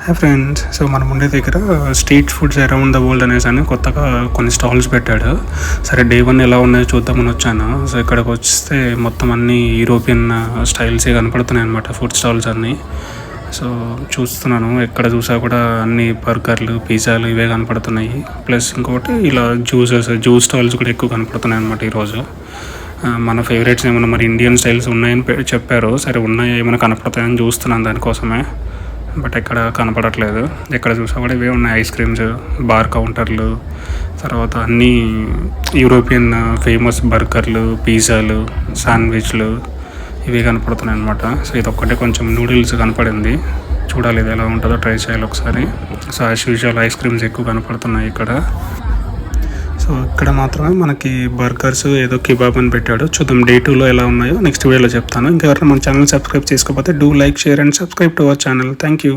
Hi friends. So మనం ఉండే దగ్గర street foods around the world అనేసి అని కొత్తగా కొన్ని స్టాల్స్ పెట్టాడు. సరే డే 1 ఎలా ఉన్నాయో చూద్దామని వచ్చాను. సో ఇక్కడికి వస్తే మొత్తం అన్ని యూరోపియన్ స్టైల్సే కనపడుతున్నాయి అనమాట, ఫుడ్ స్టాల్స్ అన్నీ. సో చూస్తున్నాను, ఎక్కడ చూసా కూడా అన్ని బర్గర్లు, పిజ్జాలు ఇవే కనపడుతున్నాయి. ప్లస్ ఇంకోటి ఇలా జ్యూస్ స్టాల్స్ కూడా ఎక్కువ కనపడుతున్నాయి అనమాట ఈరోజు. మన ఫేవరెట్స్ ఏమైనా మరి ఇండియన్ స్టైల్స్ ఉన్నాయని చెప్పారు. సరే ఉన్నాయో ఏమైనా కనపడతాయని చూస్తున్నాను దానికోసమే. బట్ ఎక్కడ కనపడట్లేదు. ఎక్కడ చూసా కూడా ఇవే ఉన్నాయి, ఐస్ క్రీమ్స్, బార్ కౌంటర్లు, తర్వాత అన్నీ యూరోపియన్ ఫేమస్ బర్గర్లు, పిజ్జాలు, శాండ్విచ్లు ఇవే కనపడుతున్నాయి అనమాట. సో ఇది ఒక్కటే కొంచెం నూడిల్స్ కనపడింది, చూడాలి ఇది ఎలా ఉంటుందో, ట్రై చేయాలి ఒకసారి. So as usual ice creams ఎక్కువ కనపడుతున్నాయి ఇక్కడ. సో ఇక్కడ మాత్రమే మనకి బర్గర్స్, ఏదో కిబాబ్ అని పెట్టాడు. చూద్దాం డే 2లో ఎలా ఉన్నాయో నెక్స్ట్ వీడియోలో చెప్తాను. ఇంకెవరైనా మన ఛానల్ సబ్స్క్రైబ్ చేసుకోకపోతే do like, share and subscribe to our channel. Thank you.